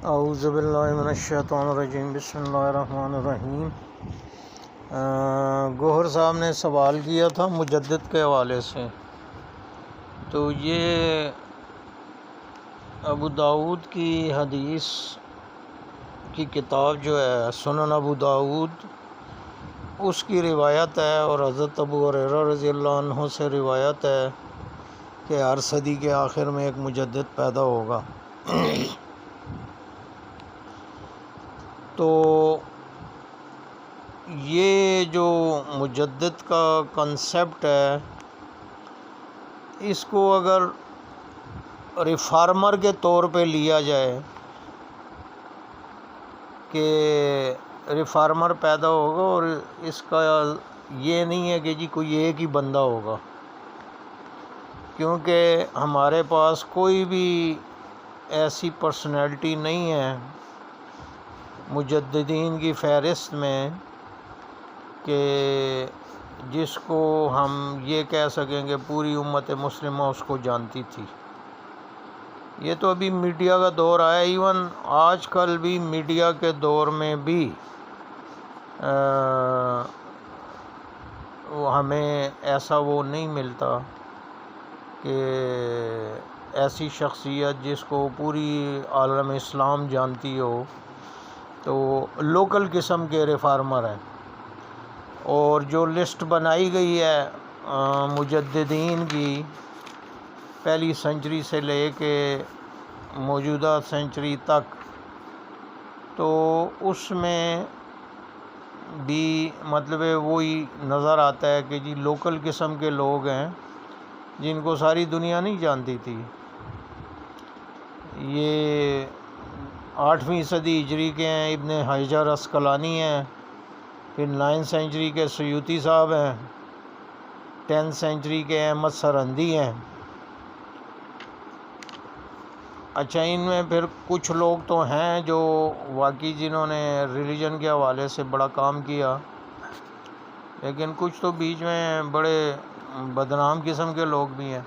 اعوذ باللہ من الشیطان الرجیم، بسم اللہ الرحمن الرحیم۔ گوہر صاحب نے سوال کیا تھا مجدد کے حوالے سے، تو یہ ابو داؤد کی حدیث کی کتاب جو ہے سنن ابو داؤد، اس کی روایت ہے، اور حضرت ابو ہریرہ رضی اللہ عنہ سے روایت ہے کہ ہر صدی کے آخر میں ایک مجدد پیدا ہوگا۔ تو یہ جو مجدد کا کنسیپٹ ہے، اس کو اگر ریفارمر کے طور پہ لیا جائے کہ ریفارمر پیدا ہوگا، اور اس کا یہ نہیں ہے کہ جی کوئی ایک ہی بندہ ہوگا، کیونکہ ہمارے پاس کوئی بھی ایسی پرسنالٹی نہیں ہے مجددین کی فہرست میں کہ جس کو ہم یہ کہہ سکیں کہ پوری امت مسلمہ اس کو جانتی تھی۔ یہ تو ابھی میڈیا کا دور آیا، ایون آج کل بھی میڈیا کے دور میں بھی ہمیں ایسا وہ نہیں ملتا کہ ایسی شخصیت جس کو پوری عالم اسلام جانتی ہو۔ تو لوکل قسم کے ریفارمر ہیں، اور جو لسٹ بنائی گئی ہے مجددین کی، پہلی سنچری سے لے کے موجودہ سنچری تک، تو اس میں بھی مطلب وہی نظر آتا ہے کہ جی لوکل قسم کے لوگ ہیں جن کو ساری دنیا نہیں جانتی تھی۔ یہ 8ویں صدی ہجری کے ہیں، ابن حجر عسقلانی ہیں، پھر 9 سینچری کے سیوطی صاحب ہیں، 10 سینچری کے احمد سرہندی ہیں۔ اچھا، ان میں پھر کچھ لوگ تو ہیں جو واقعی جنہوں نے ریلیجن کے حوالے سے بڑا کام کیا، لیکن کچھ تو بیچ میں بڑے بدنام قسم کے لوگ بھی ہیں۔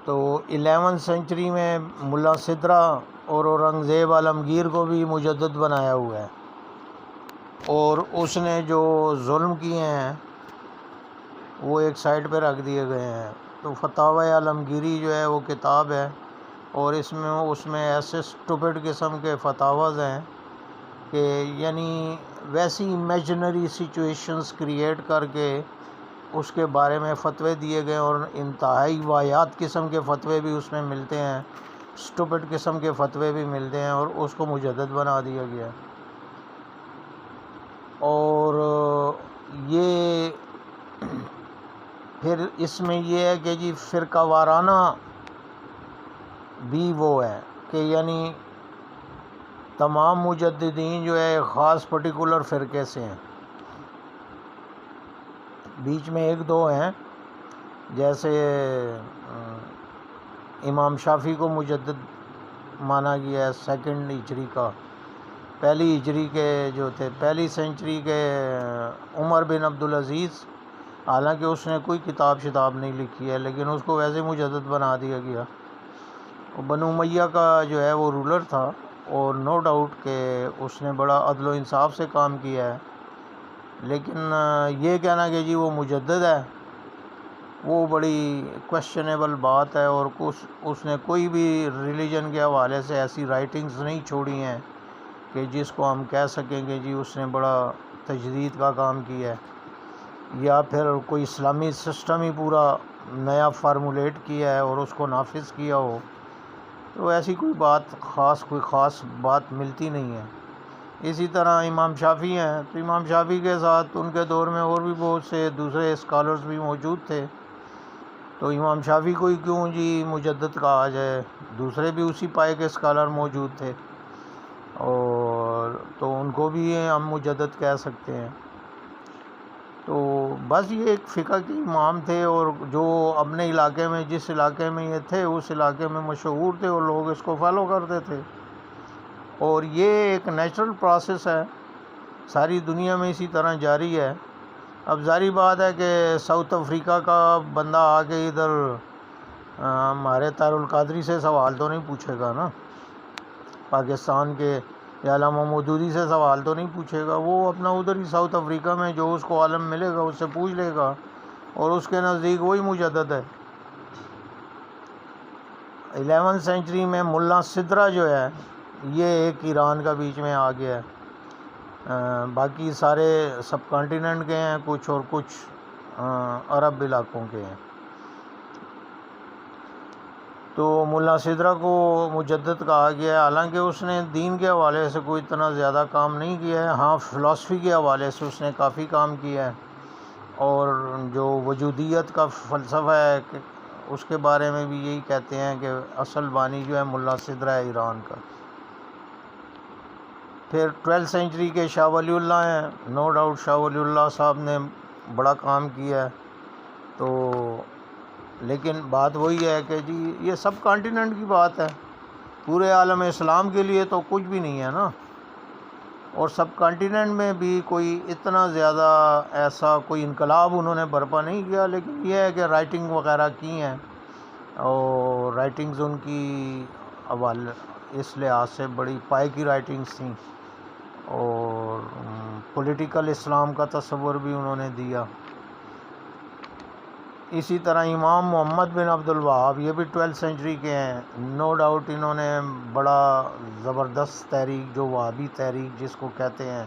تو 11 سینچری میں ملا سدرا اور اورنگزیب عالمگیر کو بھی مجدد بنایا ہوا ہے، اور اس نے جو ظلم کیے ہیں وہ ایک سائڈ پہ رکھ دیے گئے ہیں۔ تو فتاوی عالمگیری جو ہے وہ کتاب ہے، اور اس میں ایسے اسٹوپڈ قسم کے فتاواز ہیں کہ یعنی ویسی امیجنری سچویشنز کریٹ کر کے اس کے بارے میں فتوے دیے گئے، اور انتہائی واہیات قسم کے فتوے بھی اس میں ملتے ہیں، اسٹوپڈ قسم کے فتوے بھی ملتے ہیں، اور اس کو مجدد بنا دیا گیا۔ اور یہ پھر اس میں یہ ہے کہ جی فرقہ وارانہ بھی وہ ہے کہ یعنی تمام مجددین جو ہے ایک خاص پرٹیکولر فرقے سے ہیں، بیچ میں ایک دو ہیں، جیسے امام شافعی کو مجدد مانا گیا ہے 2 ہجری کا، پہلی ہجری کے جو تھے، پہلی سینچری کے عمر بن عبدالعزیز، حالانکہ اس نے کوئی کتاب شتاب نہیں لکھی ہے، لیکن اس کو ویسے مجدد بنا دیا گیا۔ بنو امیہ کا جو ہے وہ رولر تھا، اور نو ڈاؤٹ کہ اس نے بڑا عدل و انصاف سے کام کیا ہے، لیکن یہ کہنا کہ جی وہ مجدد ہے وہ بڑی کوشچنیبل بات ہے، اور اس نے کوئی بھی ریلیجن کے حوالے سے ایسی رائٹنگز نہیں چھوڑی ہیں کہ جس کو ہم کہہ سکیں کہ جی اس نے بڑا تجدید کا کام کیا ہے، یا پھر کوئی اسلامی سسٹم ہی پورا نیا فارمولیٹ کیا ہے اور اس کو نافذ کیا ہو۔ تو ایسی کوئی خاص بات ملتی نہیں ہے۔ اسی طرح امام شافعی ہیں، تو امام شافعی کے ساتھ ان کے دور میں اور بھی بہت سے دوسرے اسکالرز بھی موجود تھے، تو امام شافعی کو ہی کیوں جی مجدد کہا جائے، دوسرے بھی اسی پائے کے اسکالر موجود تھے، اور تو ان کو بھی ہم مجدد کہہ سکتے ہیں۔ تو بس یہ ایک فقہ کے امام تھے، اور جو اپنے علاقے میں جس علاقے میں یہ تھے اس علاقے میں مشہور تھے، اور لوگ اس کو فالو کرتے تھے، اور یہ ایک نیچرل پروسیس ہے، ساری دنیا میں اسی طرح جاری ہے۔ اب ظاہری بات ہے کہ ساؤتھ افریقہ کا بندہ آ کے ادھر ہمارے طاہر القادری سے سوال تو نہیں پوچھے گا نا، پاکستان کے یا علامہ مودودی سے سوال تو نہیں پوچھے گا، وہ اپنا ادھر ہی ساؤتھ افریقہ میں جو اس کو عالم ملے گا اس سے پوچھ لے گا، اور اس کے نزدیک وہی مجدد ہے۔ 11 سینچری میں ملا سدرا جو ہے یہ ایک ایران کا بیچ میں آ گیا ہے، باقی سارے سب کانٹیننٹ کے ہیں کچھ، اور کچھ عرب علاقوں کے ہیں۔ تو ملا سدرا کو مجدد کہا گیا ہے، حالانکہ اس نے دین کے حوالے سے کوئی اتنا زیادہ کام نہیں کیا ہے، ہاں فلسفی کے حوالے سے اس نے کافی کام کیا ہے، اور جو وجودیت کا فلسفہ ہے اس کے بارے میں بھی یہی کہتے ہیں کہ اصل بانی جو ہے ملا سدرا ہے ایران کا۔ پھر 12 سینچری کے شاہ ولی اللہ ہیں، نو ڈاؤٹ شاہ ولی اللہ صاحب نے بڑا کام کیا ہے، تو لیکن بات وہی ہے کہ جی یہ سب کانٹیننٹ کی بات ہے، پورے عالم اسلام کے لیے تو کچھ بھی نہیں ہے نا، اور سب کانٹیننٹ میں بھی کوئی اتنا زیادہ ایسا کوئی انقلاب انہوں نے برپا نہیں کیا، لیکن یہ ہے کہ رائٹنگ وغیرہ کی ہیں، اور رائٹنگز ان کی اس لحاظ سے بڑی پائے کی رائٹنگز تھیں، اور پولیٹیکل اسلام کا تصور بھی انہوں نے دیا۔ اسی طرح امام محمد بن عبد الوہاب یہ بھی 12 سینچری کے ہیں، نو ڈاؤٹ انہوں نے بڑا زبردست تحریک جو وہابی تحریک جس کو کہتے ہیں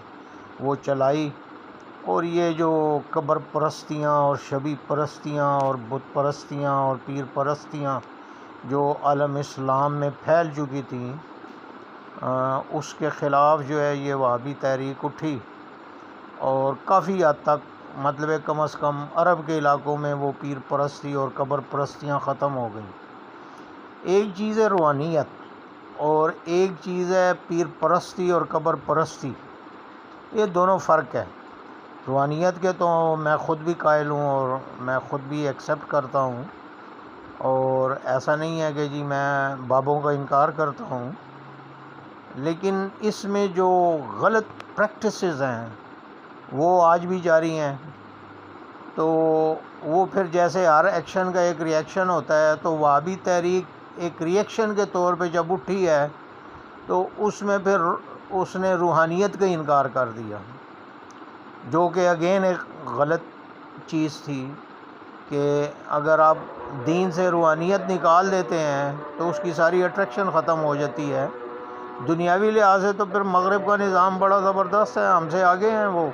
وہ چلائی، اور یہ جو قبر پرستیاں اور شبی پرستیاں اور بت پرستیاں اور پیر پرستیاں جو عالم اسلام میں پھیل چکی تھیں، اس کے خلاف جو ہے یہ وہابی تحریک اٹھی، اور کافی حد تک مطلب کم از کم عرب کے علاقوں میں وہ پیر پرستی اور قبر پرستیاں ختم ہو گئیں۔ ایک چیز ہے روحانیت اور ایک چیز ہے پیر پرستی اور قبر پرستی، یہ دونوں فرق ہے۔ روحانیت کے تو میں خود بھی قائل ہوں اور میں خود بھی ایکسیپٹ کرتا ہوں، اور ایسا نہیں ہے کہ جی میں بابوں کا انکار کرتا ہوں، لیکن اس میں جو غلط پریکٹسز ہیں وہ آج بھی جاری ہیں، تو وہ پھر جیسے ہر ایکشن کا ایک ری ایکشن ہوتا ہے، تو وہابی تحریک ایک ری ایکشن کے طور پہ جب اٹھی ہے تو اس میں پھر اس نے روحانیت کا انکار کر دیا، جو کہ اگین ایک غلط چیز تھی، کہ اگر آپ دین سے روحانیت نکال دیتے ہیں تو اس کی ساری اٹریکشن ختم ہو جاتی ہے۔ دنیاوی لحاظ سے تو پھر مغرب کا نظام بڑا زبردست ہے، ہم سے آگے ہیں وہ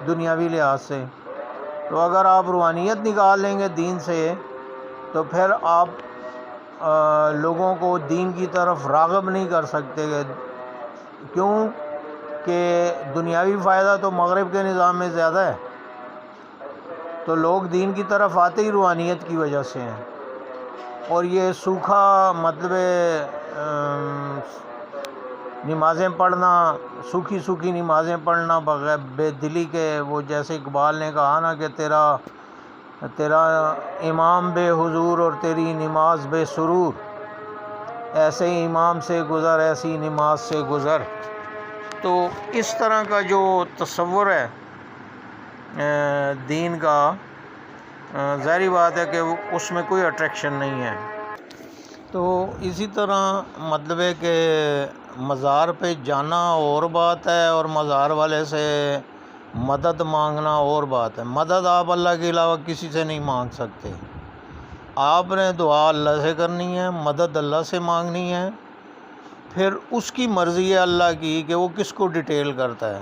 دنیاوی لحاظ سے، تو اگر آپ روحانیت نکال لیں گے دین سے تو پھر آپ لوگوں کو دین کی طرف راغب نہیں کر سکتے، کیوں کہ دنیاوی فائدہ تو مغرب کے نظام میں زیادہ ہے، تو لوگ دین کی طرف آتے ہی روحانیت کی وجہ سے ہیں، اور یہ سوکھا مطلب نمازیں پڑھنا، سوکھی نمازیں پڑھنا بغیر بے دلی کے، وہ جیسے اقبال نے کہا نا کہ تیرا امام بے حضور اور تیری نماز بے سرور، ایسے امام سے گزر ایسی نماز سے گزر، تو اس طرح کا جو تصور ہے دین کا، ظاہری بات ہے کہ اس میں کوئی اٹریکشن نہیں ہے۔ تو اسی طرح مطلب ہے کہ مزار پہ جانا اور بات ہے، اور مزار والے سے مدد مانگنا اور بات ہے۔ مدد آپ اللہ کے علاوہ کسی سے نہیں مانگ سکتے، آپ نے دعا اللہ سے کرنی ہے، مدد اللہ سے مانگنی ہے، پھر اس کی مرضی ہے اللہ کی کہ وہ کس کو ڈیٹیل کرتا ہے،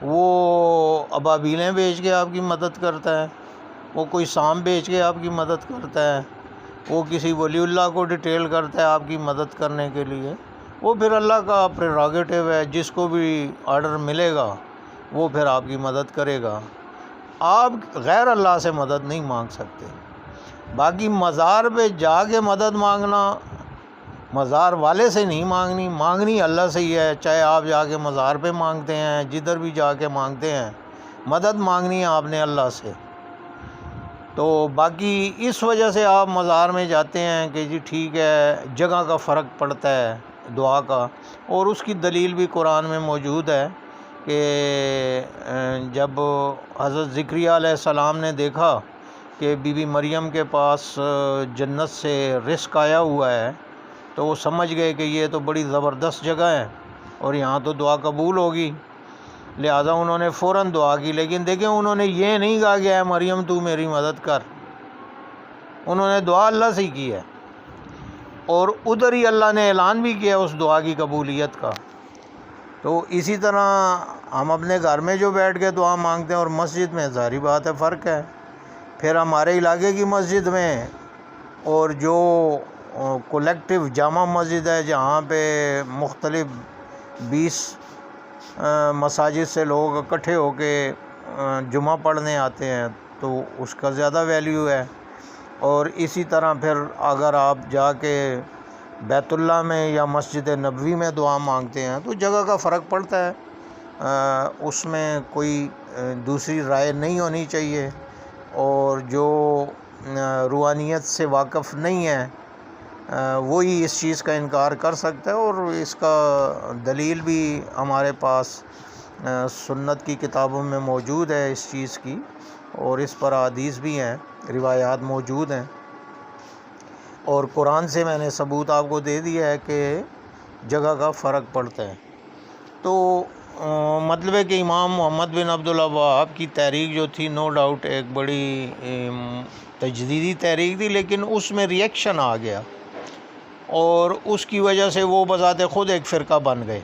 وہ ابابیلیں بیچ کے آپ کی مدد کرتا ہے، وہ کوئی سام بیچ کے آپ کی مدد کرتا ہے، وہ کسی ولی اللہ کو ڈیٹیل کرتا ہے آپ کی مدد کرنے کے لیے، وہ پھر اللہ کا پریروگیٹو ہے، جس کو بھی آرڈر ملے گا وہ پھر آپ کی مدد کرے گا، آپ غیر اللہ سے مدد نہیں مانگ سکتے۔ باقی مزار پہ جا کے مدد مانگنا، مزار والے سے نہیں مانگنی اللہ سے ہی ہے، چاہے آپ جا کے مزار پہ مانگتے ہیں، جدھر بھی جا کے مانگتے ہیں، مدد مانگنی ہے آپ نے اللہ سے۔ تو باقی اس وجہ سے آپ مزار میں جاتے ہیں کہ جی ٹھیک ہے، جگہ کا فرق پڑتا ہے دعا کا، اور اس کی دلیل بھی قرآن میں موجود ہے کہ جب حضرت زکریا علیہ السلام نے دیکھا کہ بی بی مریم کے پاس جنت سے رزق آیا ہوا ہے، تو وہ سمجھ گئے کہ یہ تو بڑی زبردست جگہ ہے اور یہاں تو دعا قبول ہوگی، لہٰذا انہوں نے فوراً دعا کی۔ لیکن دیکھیں انہوں نے یہ نہیں کہا کہ اے مریم تو میری مدد کر، انہوں نے دعا اللہ سے ہی کی ہے، اور ادھر ہی اللہ نے اعلان بھی کیا اس دعا کی قبولیت کا۔ تو اسی طرح ہم اپنے گھر میں جو بیٹھ کے دعا مانگتے ہیں اور مسجد میں، ظاہری بات ہے فرق ہے۔ پھر ہمارے علاقے کی مسجد میں اور جو کولیکٹیو جامع مسجد ہے جہاں پہ مختلف 20 مساجد سے لوگ اکٹھے ہو کے جمعہ پڑھنے آتے ہیں، تو اس کا زیادہ ویلیو ہے۔ اور اسی طرح پھر اگر آپ جا کے بیت اللہ میں یا مسجد نبوی میں دعا مانگتے ہیں تو جگہ کا فرق پڑتا ہے، اس میں کوئی دوسری رائے نہیں ہونی چاہیے، اور جو روحانیت سے واقف نہیں ہے وہی اس چیز کا انکار کر سکتا ہے، اور اس کا دلیل بھی ہمارے پاس سنت کی کتابوں میں موجود ہے اس چیز کی، اور اس پر احادیث بھی ہیں، روایات موجود ہیں، اور قرآن سے میں نے ثبوت آپ کو دے دیا ہے کہ جگہ کا فرق پڑتا ہے۔ تو مطلب ہے کہ امام محمد بن عبد الوہاب کی تحریک جو تھی نو ڈاؤٹ ایک بڑی تجدیدی تحریک تھی، لیکن اس میں ریئیکشن آ گیا اور اس کی وجہ سے وہ بذات خود ایک فرقہ بن گئے،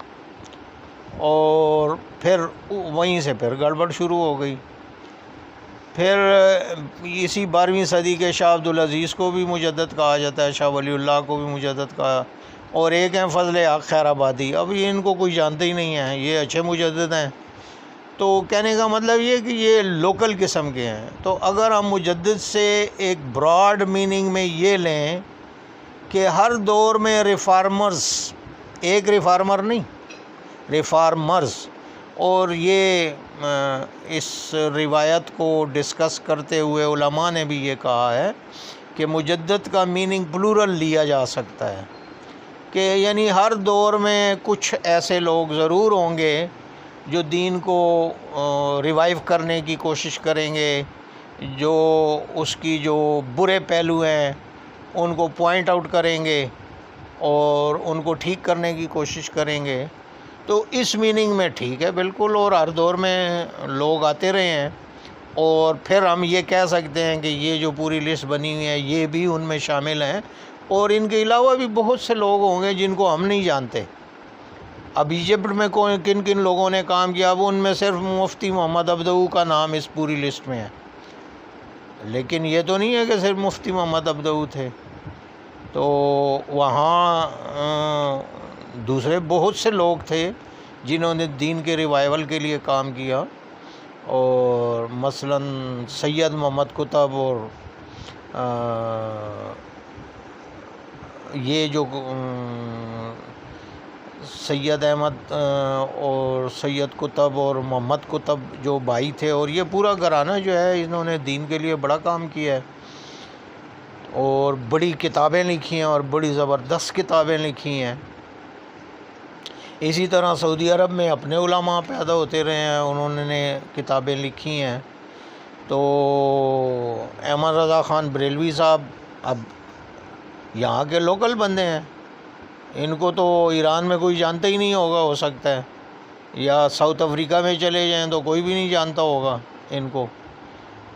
اور پھر وہیں سے پھر گڑبڑ شروع ہو گئی۔ پھر اسی 12ویں صدی کے شاہ عبدالعزیز کو بھی مجدد کہا جاتا ہے، شاہ ولی اللہ کو بھی مجدد کہا، اور ایک ہیں فضل حق خیر آبادی، اب یہ ان کو کوئی جانتے ہی نہیں ہیں، یہ اچھے مجدد ہیں۔ تو کہنے کا مطلب یہ کہ یہ لوکل قسم کے ہیں۔ تو اگر ہم مجدد سے ایک براڈ میننگ میں یہ لیں کہ ہر دور میں ریفارمرز، ایک ریفارمر نہیں، ریفارمرز، اور یہ اس روایت کو ڈسکس کرتے ہوئے علماء نے بھی یہ کہا ہے کہ مجدد کا میننگ پلورل لیا جا سکتا ہے، کہ یعنی ہر دور میں کچھ ایسے لوگ ضرور ہوں گے جو دین کو ریوائیو کرنے کی کوشش کریں گے، جو اس کی جو برے پہلو ہیں ان کو پوائنٹ آؤٹ کریں گے اور ان کو ٹھیک کرنے کی کوشش کریں گے۔ تو اس میننگ میں ٹھیک ہے بالکل، اور ہر دور میں لوگ آتے رہے ہیں، اور پھر ہم یہ کہہ سکتے ہیں کہ یہ جو پوری لسٹ بنی ہوئی ہے یہ بھی ان میں شامل ہیں، اور ان کے علاوہ بھی بہت سے لوگ ہوں گے جن کو ہم نہیں جانتے۔ اب ایجپٹ میں کن کن لوگوں نے کام کیا، اب ان میں صرف مفتی محمد ابدعو کا نام اس پوری لسٹ میں ہے، لیکن یہ تو نہیں ہے کہ صرف مفتی محمد ابدعو تھے۔ تو وہاں دوسرے بہت سے لوگ تھے جنہوں نے دین کے ریوائیول کے لیے کام کیا، اور مثلا سید محمد قطب، اور یہ جو سید احمد اور سید قطب اور محمد قطب جو بھائی تھے، اور یہ پورا گھرانہ جو ہے انہوں نے دین کے لیے بڑا کام کیا ہے، اور بڑی کتابیں لکھی ہیں، اور بڑی زبردست کتابیں لکھی ہیں۔ اسی طرح سعودی عرب میں اپنے علماء پیدا ہوتے رہے ہیں، انہوں نے کتابیں لکھی ہیں۔ تو احمد رضا خان بریلوی صاحب اب یہاں کے لوکل بندے ہیں، ان کو تو ایران میں کوئی جانتا ہی نہیں ہوگا، ہو سکتا ہے، یا ساؤتھ افریقہ میں چلے جائیں تو کوئی بھی نہیں جانتا ہوگا ان کو۔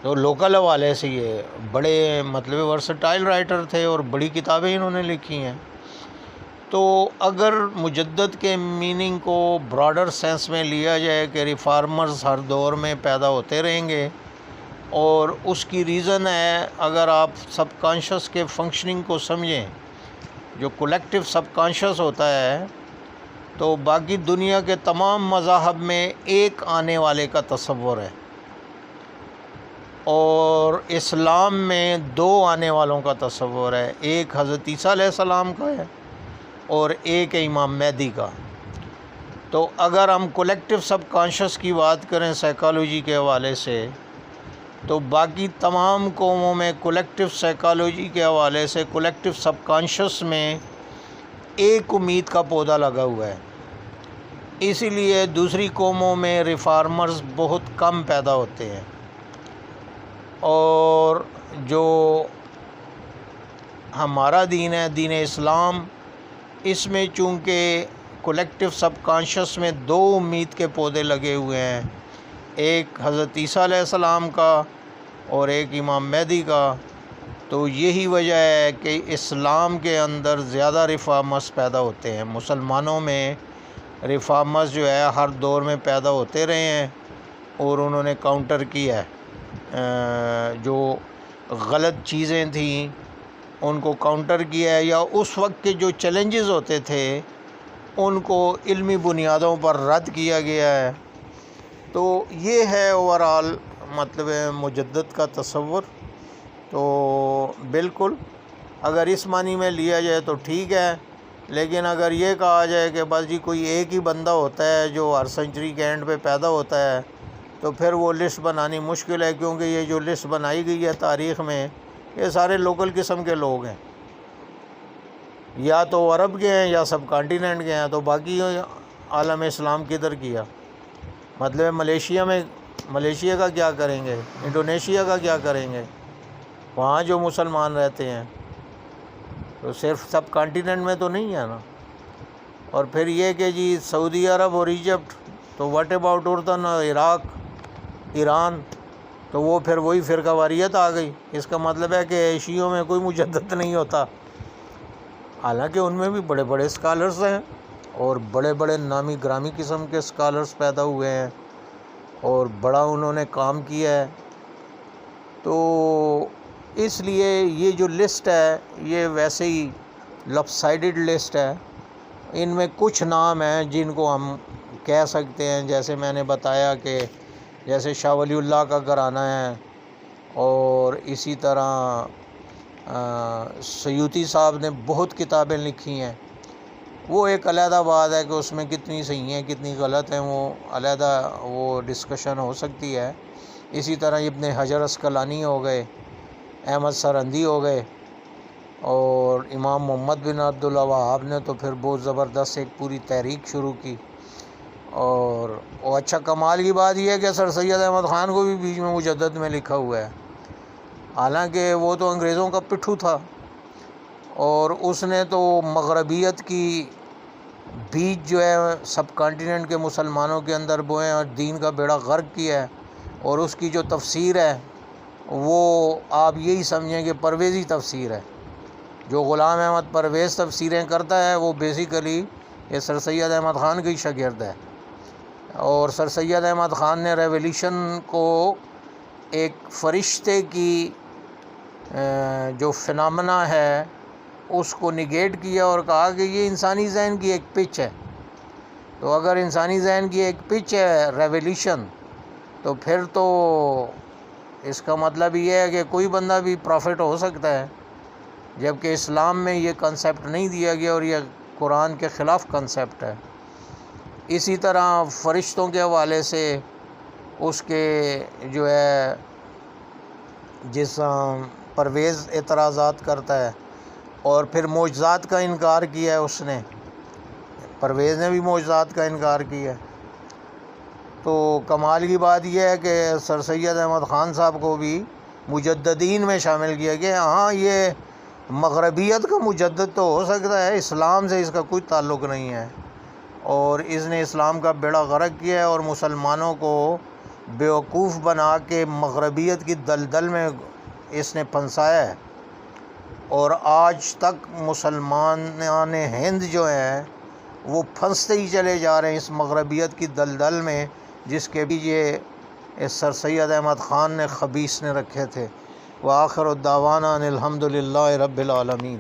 تو لوکل حوالے سے یہ بڑے مطلب ورسٹائل رائٹر تھے، اور بڑی کتابیں انہوں نے لکھی ہیں۔ تو اگر مجدد کے میننگ کو براڈر سینس میں لیا جائے کہ ریفارمرز ہر دور میں پیدا ہوتے رہیں گے، اور اس کی ریزن ہے اگر آپ سب کانشس کے فنکشننگ کو سمجھیں، جو کولیکٹیو سب کانشس ہوتا ہے، تو باقی دنیا کے تمام مذاہب میں ایک آنے والے کا تصور ہے، اور اسلام میں 2 آنے والوں کا تصور ہے، ایک حضرت عیسیٰ علیہ السلام کا ہے اور ایک ہے امام مہدی کا۔ تو اگر ہم کولیکٹیو سب کانشس کی بات کریں سائیکالوجی کے حوالے سے، تو باقی تمام قوموں میں کولیکٹیو سائیکالوجی کے حوالے سے کولیکٹیو سب کانشس میں ایک امید کا پودا لگا ہوا ہے، اسی لیے دوسری قوموں میں ریفارمرز بہت کم پیدا ہوتے ہیں۔ اور جو ہمارا دین ہے، دین اسلام، اس میں چونکہ کولیکٹیو سب کانشس میں دو امید کے پودے لگے ہوئے ہیں، ایک حضرت عیسیٰ علیہ السلام کا اور ایک امام مہدی کا، تو یہی وجہ ہے کہ اسلام کے اندر زیادہ ریفارمرز پیدا ہوتے ہیں۔ مسلمانوں میں ریفارمرز جو ہے ہر دور میں پیدا ہوتے رہے ہیں اور انہوں نے کاؤنٹر کیا ہے، جو غلط چیزیں تھیں ان کو کاؤنٹر کیا ہے، یا اس وقت کے جو چیلنجز ہوتے تھے ان کو علمی بنیادوں پر رد کیا گیا ہے۔ تو یہ ہے اوورآل مطلب مجدد کا تصور۔ تو بالکل اگر اس معنی میں لیا جائے تو ٹھیک ہے، لیکن اگر یہ کہا جائے کہ بس جی کوئی ایک ہی بندہ ہوتا ہے جو ہر سنچری کے اینڈ پہ پیدا ہوتا ہے، تو پھر وہ لسٹ بنانی مشکل ہے، کیونکہ یہ جو لسٹ بنائی گئی ہے تاریخ میں یہ سارے لوکل قسم کے لوگ ہیں، یا تو عرب کے ہیں یا سب کانٹیننٹ کے ہیں، تو باقی عالم اسلام کدھر کیا؟ مطلب ملیشیا کا کیا کریں گے، انڈونیشیا کا کیا کریں گے، وہاں جو مسلمان رہتے ہیں تو صرف سب کانٹیننٹ میں تو نہیں ہے نا۔ اور پھر یہ کہ جی سعودی عرب اور ایجپٹ، تو واٹ اباؤٹ اردن اور عراق، ایران، تو وہ پھر وہی فرقہ واریت آ گئی۔ اس کا مطلب ہے کہ شیعوں میں کوئی مجدد نہیں ہوتا، حالانکہ ان میں بھی بڑے بڑے اسکالرز ہیں اور بڑے بڑے نامی گرامی قسم کے اسکالرز پیدا ہوئے ہیں اور بڑا انہوں نے کام کیا ہے۔ تو اس لیے یہ جو لسٹ ہے یہ ویسے ہی لپ سائڈڈ لسٹ ہے۔ ان میں کچھ نام ہیں جن کو ہم کہہ سکتے ہیں، جیسے میں نے بتایا کہ جیسے شاہ ولی اللہ کا گھرانہ ہے، اور اسی طرح سیوطی صاحب نے بہت کتابیں لکھی ہیں۔ وہ ایک علیحدہ بات ہے کہ اس میں کتنی صحیح ہیں کتنی غلط ہیں، وہ علیحدہ وہ ڈسکشن ہو سکتی ہے۔ اسی طرح ابن حجر عسقلانی ہو گئے، احمد سرہندی ہو گئے، اور امام محمد بن عبد الوہاب نے تو پھر بہت زبردست ایک پوری تحریک شروع کی۔ اور اچھا کمال کی بات یہ ہے کہ سر سید احمد خان کو بھی بیچ میں مجدد میں لکھا ہوا ہے، حالانکہ وہ تو انگریزوں کا پٹھو تھا، اور اس نے تو مغربیت کی بیج جو ہے سب کانٹیننٹ کے مسلمانوں کے اندر بوئے اور دین کا بیڑا غرق کیا ہے۔ اور اس کی جو تفسیر ہے وہ آپ یہی سمجھیں کہ پرویزی تفسیر ہے۔ جو غلام احمد پرویز تفسیریں کرتا ہے وہ بیسیکلی یہ سر سید احمد خان کی شاگرد ہے، اور سر سید احمد خان نے ریولیوشن کو ایک فرشتے کی جو فنامنا ہے اس کو نگیٹ کیا اور کہا کہ یہ انسانی ذہن کی ایک پچ ہے۔ تو اگر انسانی ذہن کی ایک پچ ہے ریولیوشن، تو پھر تو اس کا مطلب یہ ہے کہ کوئی بندہ بھی پروفٹ ہو سکتا ہے، جبکہ اسلام میں یہ کنسیپٹ نہیں دیا گیا اور یہ قرآن کے خلاف کنسیپٹ ہے۔ اسی طرح فرشتوں کے حوالے سے اس کے جو ہے جس پرویز اعتراضات کرتا ہے، اور پھر معجزات کا انکار کیا ہے اس نے، پرویز نے بھی معجزات کا انکار کیا ہے۔ تو کمال کی بات یہ ہے کہ سر سید احمد خان صاحب کو بھی مجددین میں شامل کیا گیا۔ ہاں یہ مغربیت کا مجدد تو ہو سکتا ہے، اسلام سے اس کا کوئی تعلق نہیں ہے، اور اس نے اسلام کا بیڑا غرق کیا ہے اور مسلمانوں کو بیوقوف بنا کے مغربیت کی دلدل میں اس نے پھنسایا ہے، اور آج تک مسلمان ہند جو ہیں وہ پھنستے ہی چلے جا رہے ہیں اس مغربیت کی دلدل میں، جس کے بھی یہ سر سید احمد خان نے خبیث نے رکھے تھے۔ وآخر الدعوانا ان الحمد للہ رب العالمین۔